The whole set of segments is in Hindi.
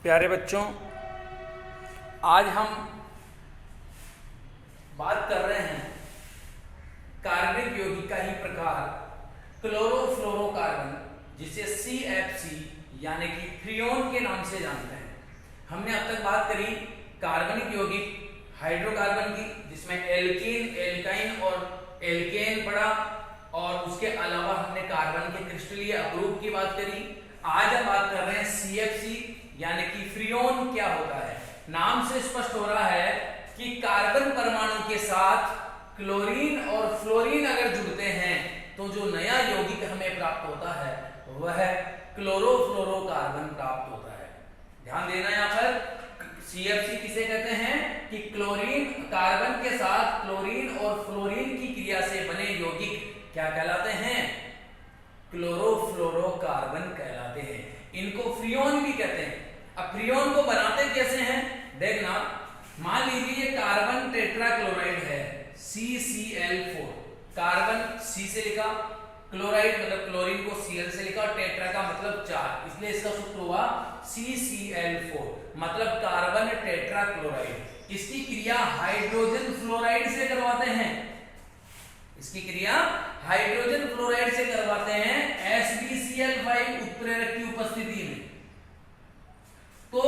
प्यारे बच्चों, आज हम बात कर रहे हैं कार्बनिक यौगिक का ही प्रकार क्लोरोफ्लोरोकार्बन, जिसे CFC यानी कि फ्रियोन के नाम से जानते हैं। हमने अब तक बात करी कार्बनिक यौगिक हाइड्रोकार्बन की, जिसमें एल्कीन, एल्काइन और एल्केन पड़ा, और उसके अलावा हमने कार्बन के क्रिस्टलीय अवरोध की बात करी। आज हम बात कर रहे हैं CFC यानी कि फ्रियोन क्या होता है। नाम से स्पष्ट हो रहा है कि कार्बन परमाणु के साथ क्लोरीन और फ्लोरीन अगर जुड़ते हैं तो जो नया यौगिक हमें प्राप्त होता है वह क्लोरोफ्लोरोकार्बन प्राप्त होता है। ध्यान देना, यहाँ पर CFC किसे कहते हैं कि क्लोरीन, कार्बन के साथ क्लोरीन और फ्लोरीन की क्रिया से बने यौगिक क्या कहलाते हैं? क्लोरोफ्लोरोकार्बन कहलाते हैं। इनको फ्रियोन भी कहते हैं। अब फ्रियोन को बनाते कैसे हैं देखना। मान लीजिए ये कार्बन टेट्राक्लोराइड है CCl4, कार्बन C से लिखा, क्लोराइड मतलब क्लोरीन को Cl से लिखा, और टेट्रा का मतलब 4, इसलिए इसका सूत्र हुआ CCl4 मतलब कार्बन टेट्राक्लोराइड। इसकी क्रिया हाइड्रोजन फ्लोराइड से करवाते हैं। इसकी क्रिया हाइड्रोजन फ्लोराइड से करवाते हैं SbCl5 उत्प्रेरक की उपस्थिति में, तो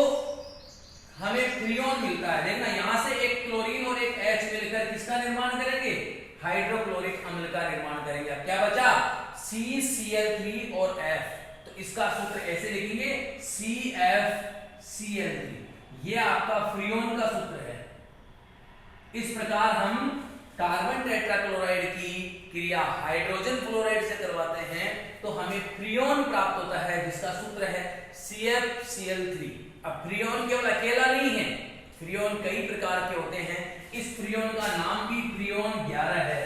हमें फ्रियोन मिलता है। देखना, यहां से एक क्लोरीन और एक H मिलकर किसका निर्माण करेंगे? हाइड्रोक्लोरिक अम्ल का निर्माण करेंगे। अब क्या बचा? CCl3 और F, तो इसका सूत्र ऐसे लिखेंगे CFCl3। ये आपका फ्रियोन का सूत्र है। इस प्रकार हम कार्बन टेट्राक्लोराइड की क्रिया हाइड्रोजन फ्लोराइड से करवाते हैं तो हमें फ्रियोन प्राप्त होता है, जिसका सूत्र है CFCl3। अब फ्रियोन केवल अकेला नहीं है, फ्रियोन कई प्रकार के होते हैं। इस फ्रियोन का नाम भी फ्रियोन 11 है।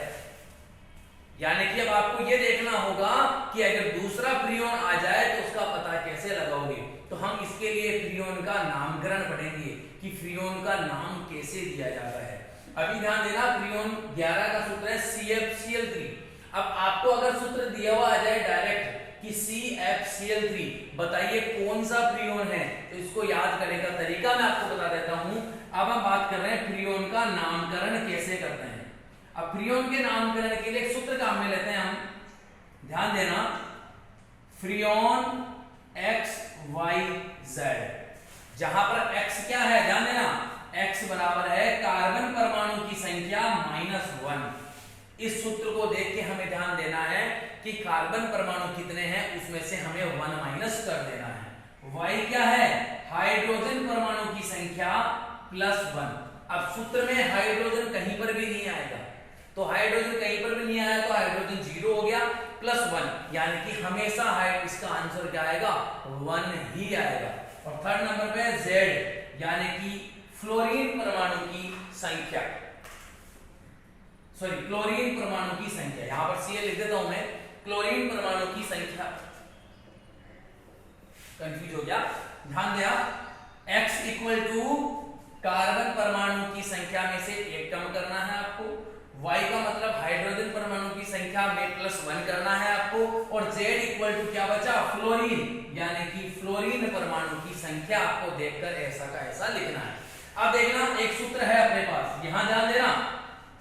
यानी कि अब आपको यह देखना होगा कि अगर दूसरा फ्रियोन आ जाए तो उसका पता कैसे लगाओगे। तो हम इसके लिए फ्रियोन का नामकरण पढ़ेंगे कि फ्रियोन का नाम कैसे दिया जाता है। अभी ध्यान देना, फ्रियोन 11 का सूत्र है CFCl3। अब आपको अगर सूत्र दिया हुआ आ जाए डायरेक्ट कि CFCl3, बताइए कौन सा फ्रियोन है, तो इसको याद करने का तरीका मैं आपको बता देता हूं। अब हम बात कर रहे हैं फ्रियोन का नामकरण कैसे करते हैं। अब फ्रियोन के नामकरण के लिए एक सूत्र काम में लेते हैं हम। ध्यान देना, फ्रियोन XYZ, जहां पर X क्या है, ध्यान देना, X बराबर है कार्बन परमाणु की संख्या -1। इस सूत्र को देख के हमें ध्यान देना है कि कार्बन परमाणु कितने हैं, उसमें से हमें 1 माइनस कर देना है। Y क्या है? हाइड्रोजन परमाणु की संख्या +1। अब सूत्र में हाइड्रोजन कहीं पर भी नहीं आएगा, तो हाइड्रोजन कहीं पर भी नहीं आया तो हाइड्रोजन 0 हो गया, +1 यानी कि हमेशा इसका आंसर क्या आएगा? 1 ही आएगा। और थर्ड नंबर पे Z यानी कि फ्लोरीन परमाणु की संख्या, सॉरी क्लोरीन परमाणु की संख्या, यहां पर Cl लिख देता हूं मैं, क्लोरीन परमाणु की संख्या, कंफ्यूज हो गया, ध्यान दिया। X इक्वल टू कार्बन परमाणु की संख्या में से 1 कम करना है आपको, Y का मतलब हाइड्रोजन परमाणु की संख्या में +1 करना है आपको, और Z इक्वल टू क्या बचा? फ्लोरीन यानी कि फ्लोरीन परमाणु की संख्या आपको देखकर ऐसा का ऐसा लिखना है। अब देखना, एक सूत्र है अपने पास, यहां ध्यान देना,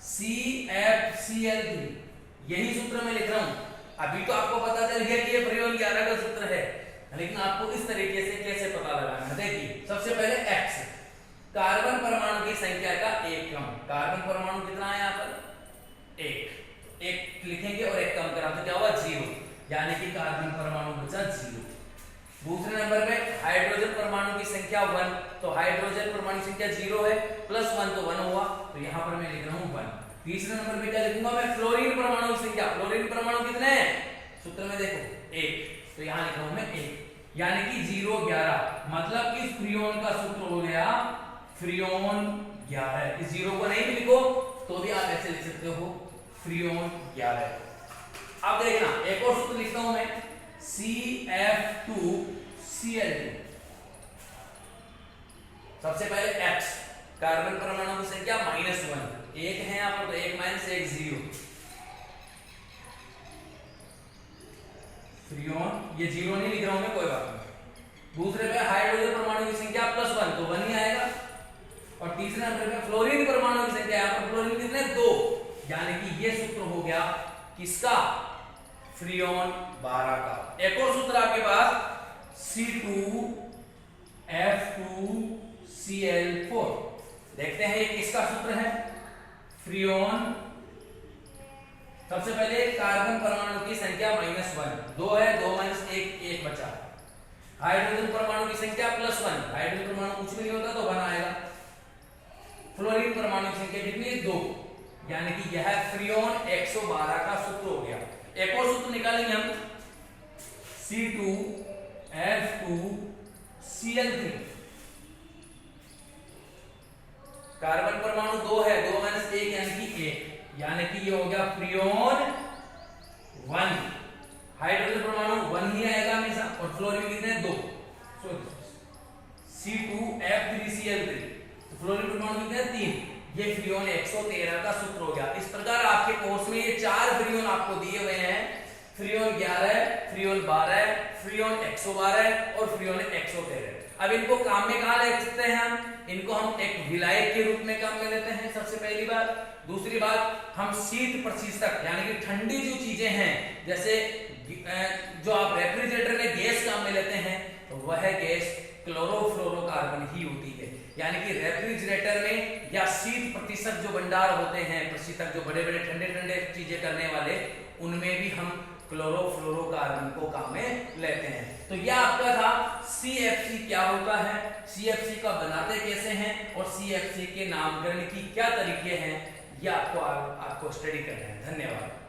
CFCl3, यही सूत्र मैं लिख रहा हूं। अभी तो आपको पता चल गया कि ये फ्रियोन 11 का सूत्र है, लेकिन आपको इस तरीके से कैसे पता लगाना है। देखिए, सबसे पहले X, कार्बन परमाणु की संख्या का 1 कम, कार्बन परमाणु कितना है यहाँ पर? 1 लिखेंगे और 1 कम करा तो क्या हुआ? 0, यानी कि कार्बन परमाणु बचा 0। दूसरे नंबर पे हाइड्रोजन परमाणु की संख्या 1, तो हाइड्रोजन परमाणु की संख्या 0 है, +1 तो 1 हुआ, तो यहाँ पर मैं लिख रहा हूँ 1। तीसरे नंबर पे क्या लिखूंगा मैं? फ्लोरीन परमाणु की संख्या, फ्लोरीन परमाणु कितने हैं सूत्र में देखो? 1, तो यहाँ लिख रहा हूं मैं 1, यानी कि 0 11, मतलब कि फ्रियोन का सूत्र हो गया फ्रियोन 11। इस 0 को नहीं भी लिखो तो भी आप ऐसे लिख सकते हो, फ्रियोन 11। अब देखना, एक और सूत्र लिखता हूं मैं, CF2Cl2। सबसे पहले X, कार्बन परमाणु की संख्या -1, 1 है यहाँ पर, तो 1 - 1 0, फ्रियोन, ये 0 नहीं लिख रहा हूं मैं, कोई बात नहीं। दूसरे पे हाइड्रोजन परमाणु की संख्या किसका? फ्रियोन 12 का। एक और सूत्र आपके पास C2F2Cl4। देखते हैं ये किसका सूत्र है? फ्रियोन, सबसे पहले कार्बन परमाणु की संख्या -1, 2 है, 2 - 1 1 बचा। हाइड्रोजन परमाणु की संख्या +1, हाइड्रोजन परमाणु कुछ भी नहीं होता तो 1 आएगा। फ्लोरीन परमाणु की संख्या कितनी है? 2, यानी कि यह फ्रियोन 112 का सूत्र हो गया। एक और सूत्र निकालेंगे हम, C2F2Cl3। कार्बन परमाणु 2 है, 2 - 1 यानी कि 1, यानी कि ये हो गया फ्रियोन 1। हाइड्रोजन परमाणु 1 ही आएगा हमेशा, और फ्लोरीन कितने हैं? 2। C2F3Cl3, तो फ्लोरीन परमाणु कितने हैं? 3। ये फ्रियोन 113 का सूत्र हो गया। इस प्रकार आपके कोर्स में ये 4 फ्रियोन आपको दिए हुए हैं, फ्रियोन 11, फ्रियोन 12, फ्रियोन 112 और फ्रियोन 113। अब इनको काम में कहां ले सकते हैं हम? इनको हम एक विलायक के रूप में काम में लेते हैं, सबसे पहली बात। दूसरी बात, हम शीत प्रशीतक यानी कि ठंडी जो चीजें हैं, जैसे जो आप रेफ्रिजरेटर में गैस काम में लेते हैं, तो वह गैस क्लोरोफ्लोरोकार्बन ही होती है। यानी कि रेफ्रिजरेटर में या शीत प्रतिशत जो भंडार होते हैं, प्रशीतक जो बड़े बड़े ठंडे ठंडे चीजें करने वाले, उनमें भी हम क्लोरोफ्लोरोकार्बन को काम में लेते हैं। तो यह आपका था CFC क्या होता है, CFC का बनाते कैसे हैं, और CFC के नामकरण की क्या तरीके हैं, यह आपको स्टडी करना है। धन्यवाद।